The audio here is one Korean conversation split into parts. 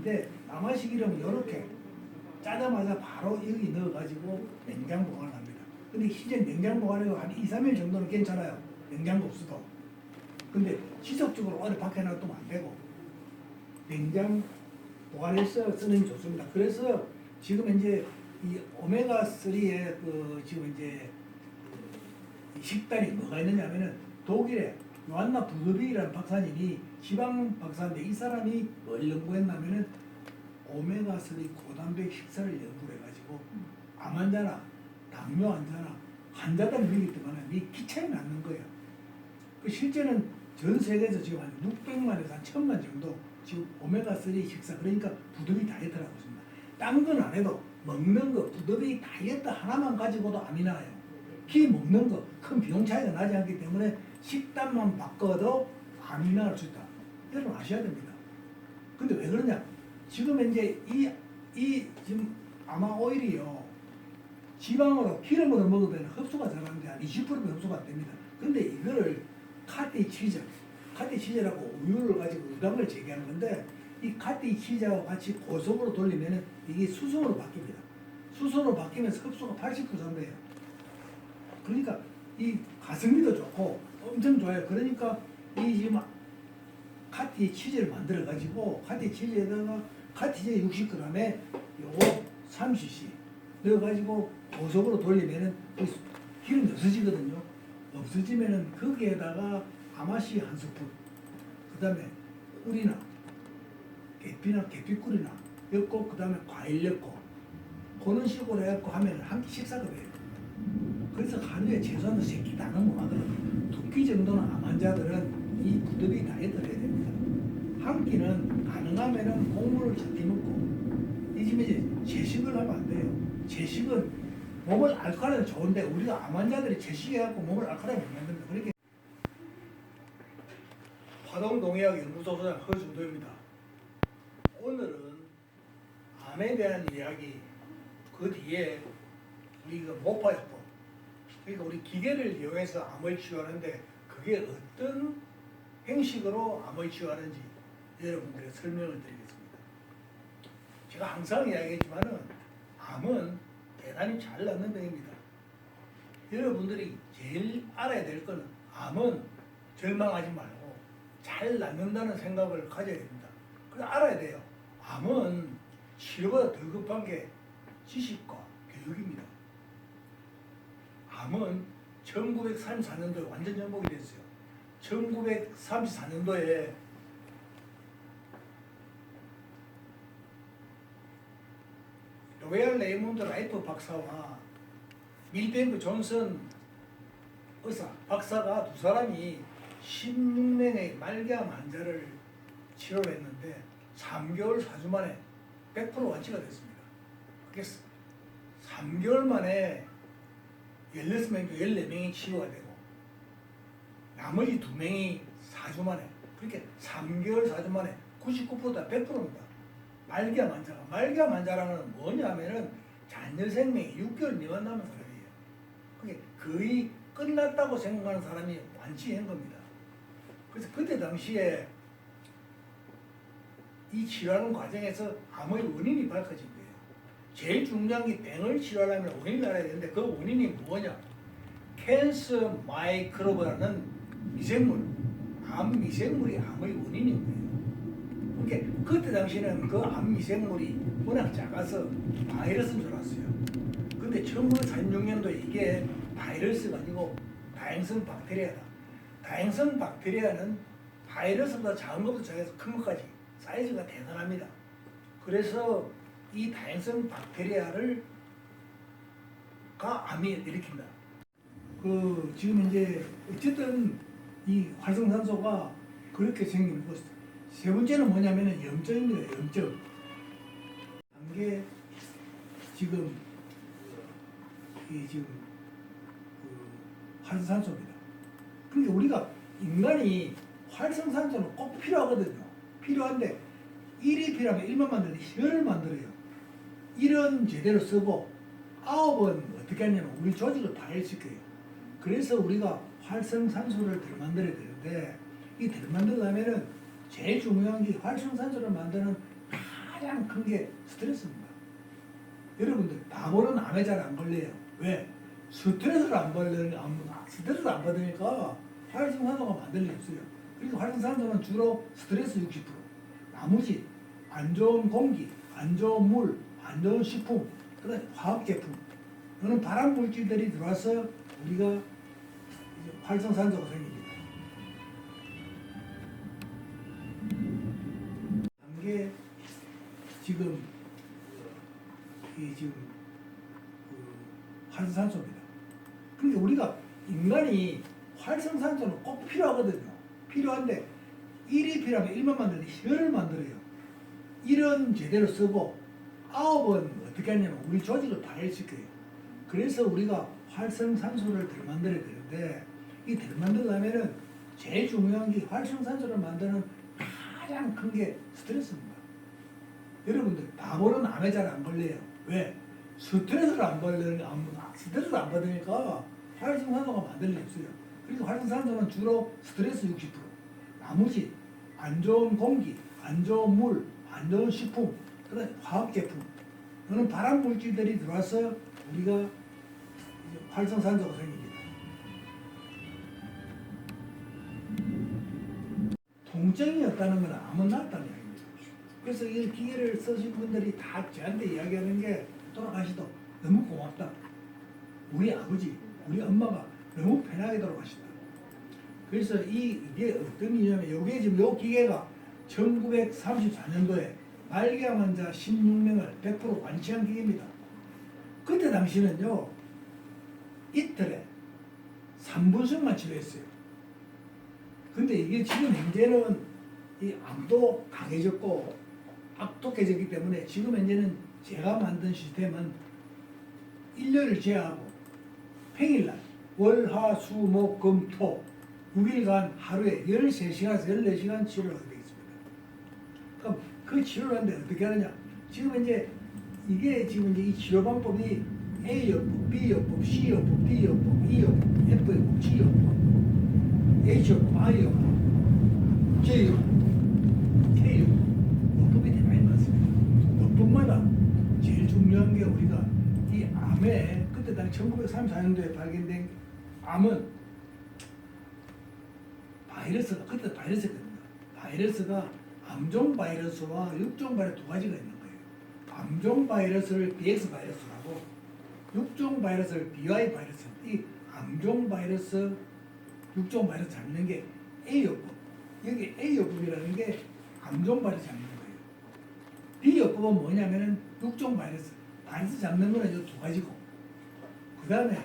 근데 남아식 이름은 이렇게 짜자마자 바로 여기 넣어가지고 냉장 보관을 합니다. 근데 실제 냉장 보관해도 한 2, 3일 정도는 괜찮아요. 냉장고 없어도. 근데 지속적으로 어디 밖에 놔두면 안 되고 냉장 보관해서 쓰는 게 좋습니다. 그래서 지금 이제 이 오메가3의 그 지금 이제 그 식단이 뭐가 있느냐면은 독일의 요한나 부드비라는 박사님이 지방 박사인데 이 사람이 뭘 연구했냐면은 오메가3 고단백 식사를 연구를 해가지고 암 환자나 당뇨 환자나 환자들 미기 때문에 이 기차에 낫는 거예요. 그 실제는 전 세계에서 지금 한 600만에서 한 1000만 정도 지금 오메가3 식사 그러니까 부드비 다이어트라고 있습니다. 딴 건 안 해도 먹는 거 부드비 다이어트 하나만 가지고도 암이 나요. 기 먹는 거 큰 비용 차이가 나지 않기 때문에 식단만 바꿔도 암이 날 수 있다. 여러분 아셔야 됩니다. 근데 왜 그러냐? 지금 이제 이 지금 아마 오일이요 지방으로 기름으로 먹으면 흡수가 잘하는데 한 20%면 흡수가 안 됩니다. 근데 이거를 카티 치즈라고 우유를 가지고 유당을 제기하는 건데 이 카티 치즈하고 같이 고속으로 돌리면은 이게 수소로 바뀝니다. 수소로 바뀌면서 흡수가 80%예요. 그러니까 이 가성비도 좋고 엄청 좋아요. 그러니까 이 지금 카티 치즈를 만들어 가지고 카티 치즈에다가 카티 치즈 60g에 요거 30cc 넣어 가지고 고속으로 돌리면은 기름이 없어지거든요. 없어지면은 거기에다가 아마시 한 스푼, 그 다음에 꿀이나 계피나 계피꿀이나 엮고 그 다음에 과일 엮고 그런 식으로 해갖고 하면 한 끼 식사가 돼요. 그래서 하루에 최소한 3끼 다 넘어가거든요. 2끼 정도는 암 환자들은 이 부드비 다이어트를 해야 됩니다. 한 끼는 가능하면은 곡물을 적게 먹고 이 집에 이제 채식을 하면 안 돼요. 채식은 몸을 알칼리는 좋은데 우리가 암 환자들이 채식해갖고 몸을 알칼리에 못 만듭니다. 그렇게 화동동의학 연구소 소장 허준도입니다. 오늘은 암에 대한 이야기, 그 뒤에 우리가 모파요법, 그러니까 우리 기계를 이용해서 암을 치료하는데 그게 어떤 형식으로 암을 치료하는지 여러분들의 설명을 드리겠습니다. 제가 항상 이야기했지만은 암은 대단히 잘 낫는 병입니다. 여러분들이 제일 알아야 될 거는 암은 절망하지 말고 잘 낫는다는 생각을 가져야 됩니다. 그래서 알아야 돼요. 암은 치료보다 더 급한 게 지식과 교육입니다. 암은 1934년도에 완전 정복이 됐어요. 1934년도에 로얄 레이몬드 라이프 박사와 밀뱅크 존슨 의사, 박사가 두 사람이 16명의 말기암 환자를 치료를 했는데 3개월 4주 만에 100% 완치가 됐습니다. 그게 3개월 만에 16명 중 14명이 치료가 되고 나머지 2명이 4주 만에, 그렇게 3개월 4주 만에 99%다 100%입니다. 말기암 환자가. 말기암 환자라는 건 뭐냐면은 잔여 생명이 6개월 미만 남은 사람이에요. 그게 거의 끝났다고 생각하는 사람이 완치한 겁니다. 그래서 그때 당시에 이 치료하는 과정에서 암의 원인이 밝혀진 거예요. 제일 중요한 게 병을 치료하려면 원인을 알아야 되는데 그 원인이 뭐냐? 캔서 마이크로브라는 미생물, 암 미생물이 암의 원인인 거예요. 그러니까 그때 당시에는 그 암 미생물이 워낙 작아서 바이러스인 줄 알았어요. 근데 1946년도에 이게 바이러스가 아니고 다행성 박테리아다. 다행성 박테리아는 바이러스보다 작은 것부터 작아서 큰 것까지 사이즈가 대단합니다. 그래서 이 다행성 박테리아를 가 암이 일으킨다. 그 지금 이제 어쨌든 이 활성산소가 그렇게 생긴 것. 세 번째는 뭐냐면은 염증입니다. 염증. 이게 지금 이 지금 그 활성산소입니다. 그러니까 우리가 인간이 활성산소는 꼭 필요하거든요. 필요한데 1이 필요하면 1만 만드는데 10을 만들어요. 1은 제대로 쓰고 9은 어떻게 하냐면 우리 조직을 파열시켜요. 그래서 우리가 활성산소를 덜 만들어야 되는데 이 덜 만들려면은 제일 중요한 게 활성산소를 만드는 가장 큰 게 스트레스입니다. 여러분들 바보는 암에 잘 안 걸려요. 왜? 스트레스를 안 받으니까 활성산소가 만들 리 없어요. 그리고 활성산소는 주로 스트레스 60%, 나머지 안 좋은 공기, 안 좋은 물, 안 좋은 식품, 그다음 화학 제품, 그런 발암 물질들이 들어와서 우리가 이제 활성산소가 생깁니다. 이게 지금 지금 활성산소입니다. 그러니까 우리가 인간이 활성산소는 꼭 필요하거든요. 필요한데 1이 필요하면 1만 만드는데 혈을 만들어요. 1은 제대로 쓰고 9은 어떻게 하냐면 우리 조직을 발열시켜요. 그래서 우리가 활성산소를 덜 만들어야 되는데 이 덜 만들려면은 제일 중요한 게 활성산소를 만드는 가장 큰 게 스트레스입니다. 여러분들 바보는 암에 잘 안 걸려요. 왜? 스트레스를 안 받으니까 활성산소가 만들 리 없어요. 그리고 활성산소는 주로 스트레스 60%, 나머지 안 좋은 공기, 안 좋은 물, 안 좋은 식품, 그다음 화학 제품, 그런 발암 물질들이 들어와서 우리가 이제 활성산소가 생깁니다. 통증이 없다는 건 암은 낫다는 이야기입니다. 그래서 이 기계를 쓰신 분들이 다 저한테 이야기하는 게 돌아가시도 너무 고맙다. 우리 아버지, 우리 엄마가 너무 편하게 돌아가시다. 그래서 이게 어떤 일이냐면 이게 지금 이 기계가 1934년도에 말기암 환자 16명을 100% 완치한 기계입니다. 그때 당시는요 이틀에 3분씩만 치료했어요. 근데 이게 지금 현재는 이 암도 강해졌고 악독해졌기 때문에 지금 현재는 제가 만든 시스템은 일요일 제하고 평일날 월, 화, 수, 목, 금, 토 6일간 하루에 13시간에서 14시간 치료를 하게 되겠습니다. 그럼 그 치료를 하는데 어떻게 하느냐? 지금 이제 이게 지금 이제 이 치료 방법이 A요법, B요법, C요법, D요법, E요법, F요법, G요법, H요법, I요법, J요법, K요법 요법이 되게 많이 많습니다. 요법마다 제일 중요한 게 우리가 이 암에 그때 당시 1934년도에 발견된 암은 바이러스가 그때 바이러스였거든요. 바이러스가 암종 바이러스와 육종 바이러스 두 가지가 있는 거예요. 암종 바이러스를 BX 바이러스라고 육종 바이러스를 BY 바이러스. 이 암종 바이러스, 육종 바이러스 잡는 게 A요법. 여기 A요법이라는 게 암종 바이러스 잡는 거예요. B요법은 뭐냐면은 육종 바이러스. 바이러스 잡는 거는 이 두 가지고. 그 다음에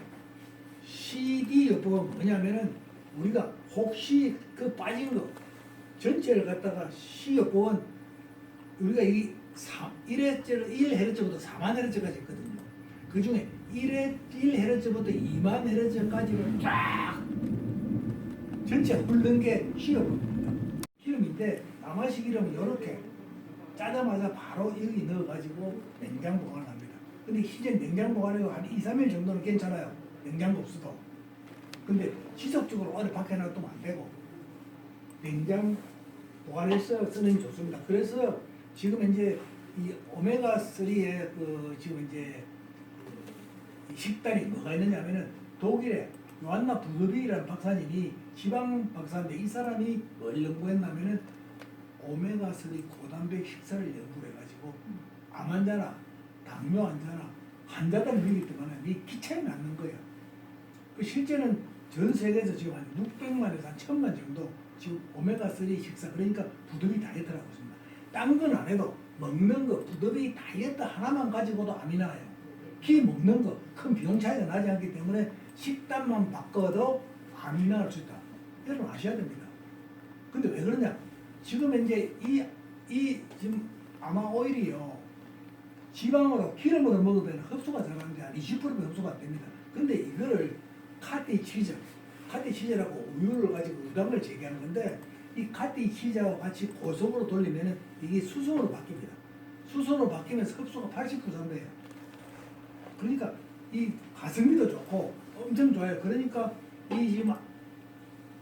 CD요법은 뭐냐면은 우리가 혹시 그 빠진 거 전체를 갖다가 C요법은 우리가 이 1Hz부터 4만 Hz까지 있거든요. 그 중에 1Hz부터 2만 Hz까지를 쫙 전체 훑는 게 C요법입니다. 기름인데 남아시 기름은 이렇게 짜자마자 바로 여기 넣어가지고 냉장 보관을 합니다. 근데 실제 냉장 보관이 한 2, 3일 정도는 괜찮아요. 냉장고 없어도. 근데 지속적으로 어디 밖에 놔두면 안 되고 냉장 보관해서 쓰는 게 좋습니다. 그래서 지금 이제 이 오메가3의 그 지금 이제 그 식단이 뭐가 있느냐면은 독일의 요한나 부드비라는 박사님이 지방 박사인데 이 사람이 뭘 연구했냐면은 오메가3 고단백 식사를 연구해가지고 암 환자나 당뇨 환자나 환자들 미기 때문에 이 기차에 맞는 거예요. 그 실제는 전 세계에서 지금 한 600만에서 한 1000만 정도 지금 오메가3 식사 그러니까 부드비 다이어트라고 있습니다. 딴 건 안 해도 먹는 거 부드비 다이어트 하나만 가지고도 암이 나요. 기 먹는 거 큰 비용 차이가 나지 않기 때문에 식단만 바꿔도 암이 날 수 있다. 여러분 아셔야 됩니다. 근데 왜 그러냐? 지금 이제 이 지금 아마 오일이요 지방으로 기름으로 먹으면 흡수가 잘하는데 한 20%는 흡수가 안 됩니다. 근데 이거를 카티 치즈라고 우유를 가지고 유당을 제거하는 건데 이 카티 치즈와 같이 고속으로 돌리면 이게 수소로 바뀝니다. 수소로 바뀌면서 흡수가 80%예요. 그러니까 이 가성비도 좋고 엄청 좋아요. 그러니까 이 지금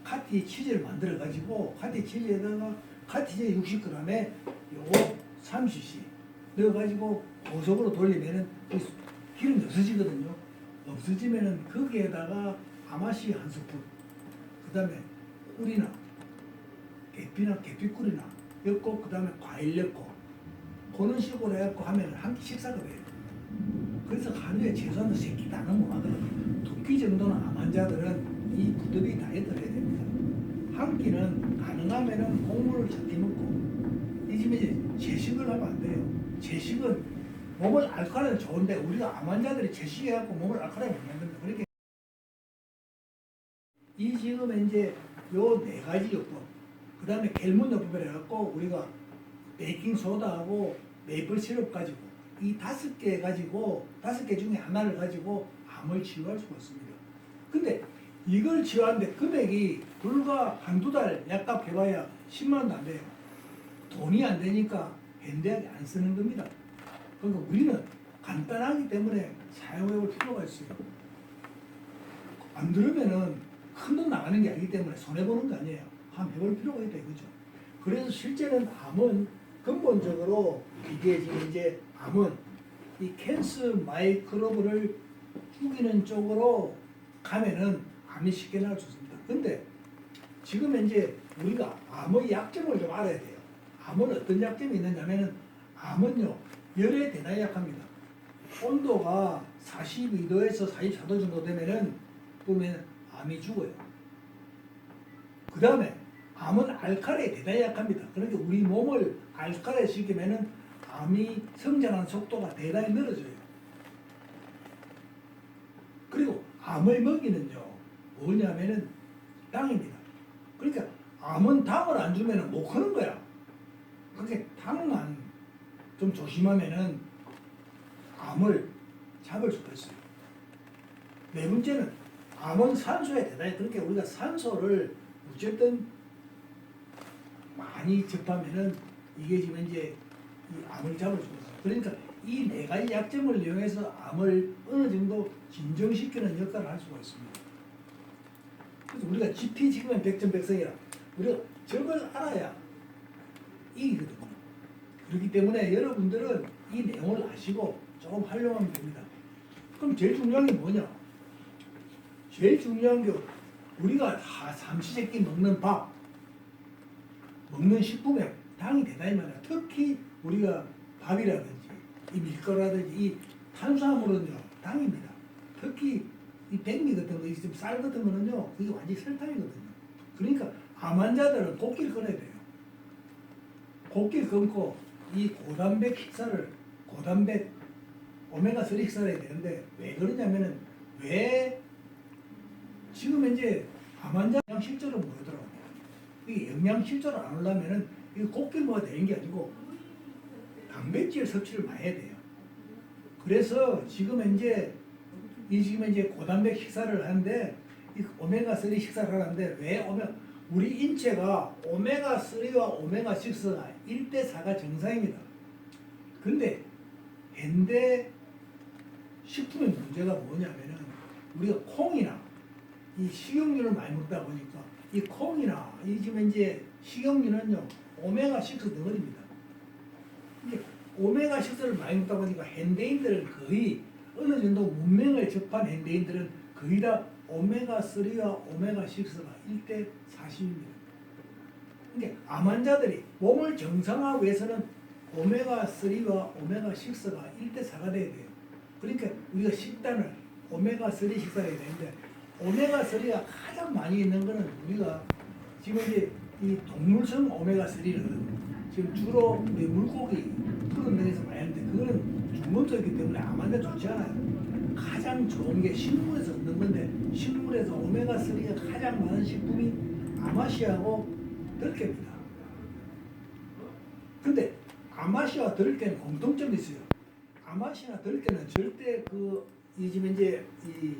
카티 치즈를 만들어 가지고 카티 치즈에다가 카티 치즈 60g에 요거 30cc 넣어가지고 고속으로 돌리면은 그 기름이 없어지거든요. 없어지면은 거기에다가 아마시 한 스푼, 그 다음에 꿀이나 계피나 계피꿀이나 엮고 그 다음에 과일 엮고 그런 식으로 해갖고 하면 한 끼 식사가 돼요. 그래서 하루에 최소한 3끼 다 넘어가더라고요. 2끼 정도는 암 환자들은 이 부드러이 다이어트를 해야 됩니다. 한 끼는 가능하면은 곡물을 적게 먹고 이 집에 이제 채식을 하면 안 돼요. 채식은 몸을 알칼리는 좋은데 우리가 암 환자들이 채식해갖고 몸을 알칼리에 못 만듭니다. 그렇게 이 지금 이제 요 4가지 요법, 그 다음에 겔문 요법을 해갖고 우리가 베이킹 소다하고 메이플 시럽 가지고 이 5개 가지고 5개 중에 하나를 가지고 암을 치유할 수가 있습니다. 근데 이걸 치유하는데 금액이 불과 한두 달 약값 해봐야 10만 원도 안 돼요. 돈이 안 되니까 현대하게 안 쓰는 겁니다. 그러니까 우리는 간단하기 때문에 사용해볼 필요가 있어요. 안 들으면은 큰 돈 나가는 게 아니기 때문에 손해보는 거 아니에요. 한번 해볼 필요가 있다 이거죠. 그래서 실제는 암은 근본적으로 이게 지금 이제 암은 이 캔서 마이크로브를 죽이는 쪽으로 가면은 암이 쉽게 나올 수 있습니다. 근데 지금 이제 우리가 암의 약점을 좀 알아야 돼요. 암은 어떤 약점이 있느냐면은 암은요 열에 대단히 약합니다. 온도가 42도에서 44도 정도 되면은 보면 암이 죽어요. 그 다음에 암은 알칼리에 대단히 약합니다. 그러니까 우리 몸을 알칼리에 시키면은 암이 성장하는 속도가 대단히 늘어져요. 그리고 암의 먹이는요 뭐냐면은 당입니다. 그러니까 암은 당을 안 주면은 못 크는 거야. 그렇게 당만 좀 조심하면은 암을 잡을 수가 있어요. 네 번째는 암은 산소에 대단히 그렇게 우리가 산소를 어쨌든 많이 접하면은 이게 지금 이제 이 암을 잡을 수가 있어요. 그러니까 이 4가지 약점을 이용해서 암을 어느 정도 진정시키는 역할을 할 수가 있습니다. 그래서 우리가 GT 지금은 백전백승이라 우리가 저걸 알아야 이기거든요. 그렇기 때문에 여러분들은 이 내용을 아시고 조금 활용하면 됩니다. 그럼 제일 중요한 게 뭐냐? 제일 중요한 게 우리가 삼시세끼 먹는 밥, 먹는 식품에 당이 대단히 많아요. 특히 우리가 밥이라든지 이 밀가루라든지 이 탄수화물은요 당입니다. 특히 이 백미 같은 거, 있으면 쌀 같은 거는요 그게 완전히 설탕이거든요. 그러니까 암 환자들은 고기를 끊어야 돼요. 고기를 끊고 이 고단백 식사를 고단백 오메가3 식사를 해야 되는데 왜 그러냐면은 왜 지금 이제 암 환자 영양실조로 모이더라고요. 이게 영양실조를 안 하려면은 이 고기를 먹어야 되는 게 아니고 단백질 섭취를 많이 해야 돼요. 그래서 지금 이제 고단백 식사를 하는데 이 오메가3 식사를 하는데 왜 우리 인체가 오메가3와 오메가6가 1대4가 정상입니다. 근데 현대 식품의 문제가 뭐냐면은 우리가 콩이나 이 식용유를 많이 먹다 보니까 이 콩이나 이 지금 이제 식용유는요 오메가6 덩어리입니다. 이게 오메가6를 많이 먹다 보니까 현대인들은 거의 어느 정도 문명을 접한 현대인들은 거의 다 오메가3와 오메가6가 1대 40입니다. 그러니까 암 환자들이 몸을 정상화하기 위해서는 오메가3와 오메가6가 1대 4가 돼야 돼요. 그러니까 우리가 식단을 오메가3 식사를 해야 되는데 오메가3가 가장 많이 있는 거는 우리가 지금 이제 이 동물성 오메가3를 지금 주로 우리 물고기 그런 면에서 많이 하는데 그거는 중금속이기 때문에 암 환자 좋지 않아요. 가장 좋은 게 식물에서 얻는 건데 식물에서 오메가3가 가장 많은 식품이 아마시하고 들깨입니다. 근데 아마시와 들깨는 공통점이 있어요. 아마시나 들깨는 절대 이 지금 이제 이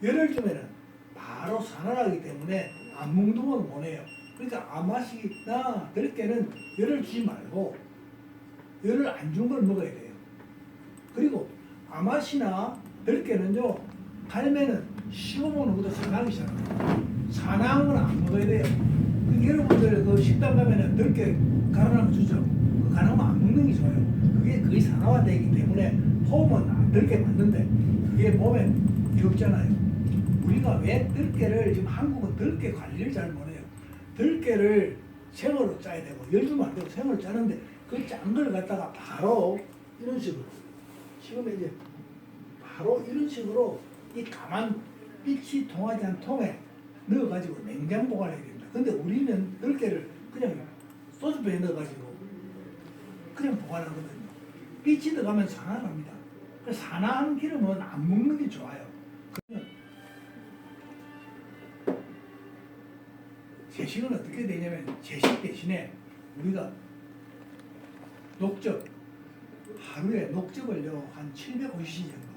열을 주면은 바로 산화하기 때문에 안 먹는 못 해요. 그러니까 아마시나 들깨는 열을 주지 말고 열을 안 준 걸 먹어야 돼요. 그리고 아마시나 들깨는요 갈매는 씹어먹는 것도 산화하기 시작합니다. 산화한 건 안 먹어야 돼요. 여러분들 그 식당 가면은 들깨 갈아놓은 거 주죠. 그 갈아놓으면 안 먹는 게 좋아요. 그게 거의 산화되기 때문에 폼은 안 들게 맞는데 그게 몸에 이롭잖아요. 우리가 왜 들깨를 지금 한국은 들깨 관리를 잘 못해요. 들깨를 생으로 짜야 되고 열주면 안 되고 생으로 짜는데 그 짠 걸 갖다가 바로 이런 식으로 지금 이제 바로 이런 식으로 이 가만 빛이 통하지 않은 통에 넣어가지고 냉장 보관해야 됩니다. 근데 우리는 들깨를 그냥 소주병에 넣어가지고 그냥 보관하거든요. 빛이 들어가면 산화합니다. 그 산화한 기름은 안 먹는 게 좋아요. 그러면 제식은 어떻게 되냐면 제식 대신에 우리가 녹즙 하루에 녹즙을요 한 750cc 정도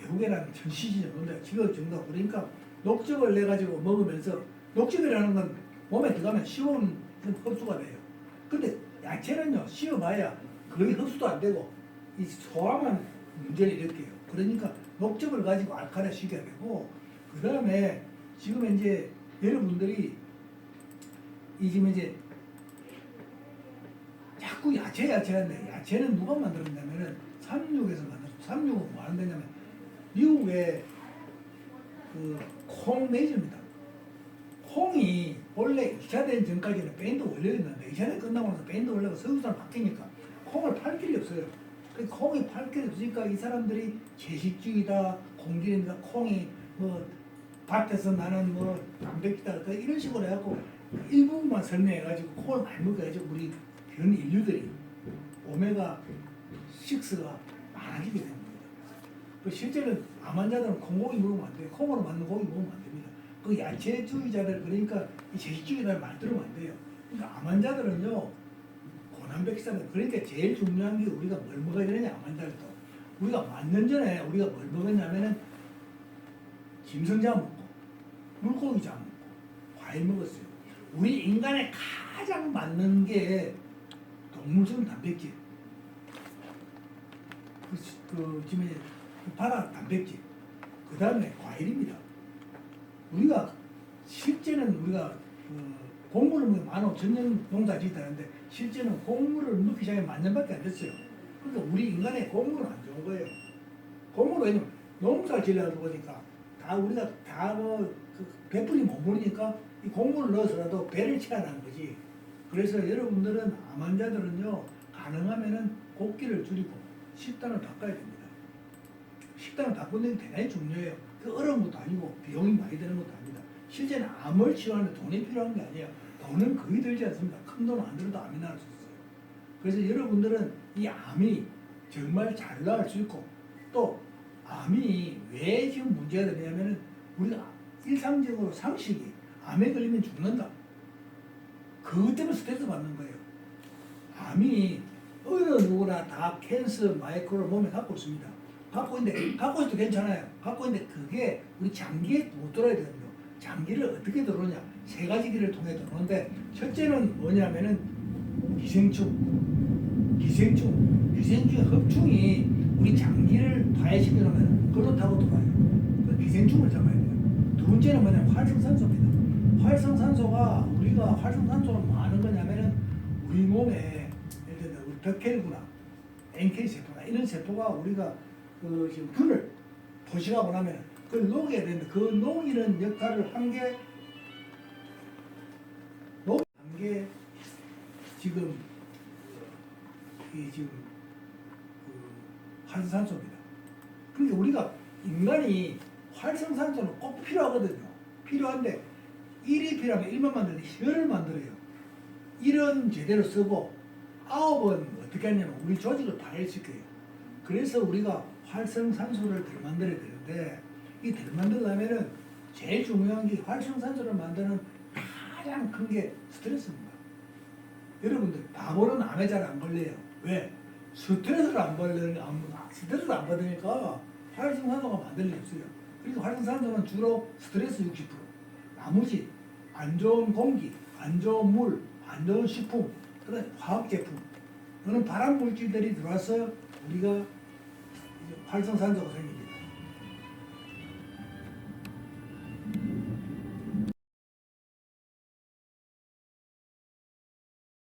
외국에는 1000cc 정도인데 지금 정도 그러니까 녹즙을 내 가지고 먹으면서 녹즙이라는 건 몸에 들어가면 시원 흡수가 돼요. 근데 야채는요 씌워봐야 거의 흡수도 안 되고 이 소화만 문제를 일으켜요. 그러니까 녹즙을 가지고 알칼리 시켜야 되고 그 다음에 지금 이제 여러분들이 이 지금 이제 자꾸 야채인데 야채는 누가 만들었냐면은 삼육에서 만들었어요. 삼육은 뭐 하는 데냐면 미국의 그 콩 메이저입니다. 콩이 원래 2차 대전 전까지는 밴드 원료였는데 2차 대전 끝나고 나서 밴드 원료가 서구산 바뀌니까 콩을 팔 길이 없어요. 그 콩이 팔 길이 없으니까 이 사람들이 채식주의다, 공기인다, 콩이 뭐 밭에서 나는 뭐 단백질이다 이런 식으로 해갖고 일부분만 설명해가지고 콩을 많이 먹어야죠. 우리 전 인류들이 오메가 6가 많아지게 됩니다. 실제는 암 환자들은 콩고기 먹으면 안 돼요. 콩으로 만든 고기 먹으면 안 됩니다. 그 야채주의자들 그러니까 이 채식주의자들 말 들으면 안 돼요. 그러니까 암 환자들은요 고단백질은 그러니까 제일 중요한 게 우리가 뭘 먹어야 되느냐 암 환자들도 우리가 만 년 전에 우리가 뭘 먹었냐면은 짐승자 먹고 물고기자 먹고 과일 먹었어요. 우리 인간에 가장 맞는 게 동물성 단백질. 지금 파라 단백질. 그 다음에 과일입니다. 우리가 실제는 우리가 곡물을 15,000년 농사 짓다는데 실제는 곡물을 넣기 시작해 10,000년밖에 안 됐어요. 그러니까 우리 인간의 곡물은 안 좋은 거예요. 곡물은 왜냐면 농사 지으려고 보니까 다 우리가 다그 배불리 못 버리니까 이 곡물을 넣어서라도 배를 채워나는 거지. 그래서 여러분들은 암 환자들은요 가능하면은 고기를 줄이고 식단을 바꿔야 됩니다. 식단을 바꾸는 게 대단히 중요해요. 그 어려운 것도 아니고 비용이 많이 드는 것도 아닙니다. 실제는 암을 치료하는데 돈이 필요한 게 아니에요. 돈은 거의 들지 않습니다. 큰 돈 안 들어도 암이 나을 수 있어요. 그래서 여러분들은 이 암이 정말 잘 나을 수 있고 또 암이 왜 지금 문제가 되냐면은 우리가 일상적으로 상식이 암에 걸리면 죽는다. 그것 때문에 스트레스 받는 거예요. 암이 어느 누구나 다 캔서 마이크로를 몸에 갖고 있습니다. 갖고 있어도 괜찮아요. 갖고 있는데 그게 우리 장기에 못 들어야 되거든요. 장기를 어떻게 들어오냐? 세 가지 길을 통해 들어오는데 첫째는 뭐냐면은 기생충의 흡충이 우리 장기를 파해시키려면 그걸로 타고 들어와요. 그 기생충을 잡아야 돼요. 두 번째는 뭐냐면 활성산소입니다. 활성산소가 우리가 활성산소가 뭐 하는 거냐면은 우리 몸에 예를 들면 우리 벽혈구나 NK 세포나 이런 세포가 우리가 그 지금 균을 포식하고 나면 그걸 녹여야 되는데 그 녹이는 역할을 한 게 지금 지금 활성산소입니다. 그러니까 우리가 인간이 활성산소는 꼭 필요하거든요. 필요한데 1이 필요하면 1만 만드는데 10을 만들어요. 1은 제대로 쓰고 9은 어떻게 하냐면 우리 조직을 발현시켜요. 그래서 우리가 활성산소를 덜 만들어야 되는데 이 덜 만들려면은 제일 중요한 게 활성산소를 만드는 가장 큰 게 스트레스입니다. 여러분들 바보는 암에 잘 안 걸려요. 왜? 스트레스를 안 받으니까 활성산소가 만들 리 없어요. 그러니까 활성산소는 주로 스트레스 60%, 나머지 안 좋은 공기, 안 좋은 물, 안 좋은 식품, 그다음 화학 제품, 그런 발암 물질들이 들어와서 우리가 활성산소가 생깁니다.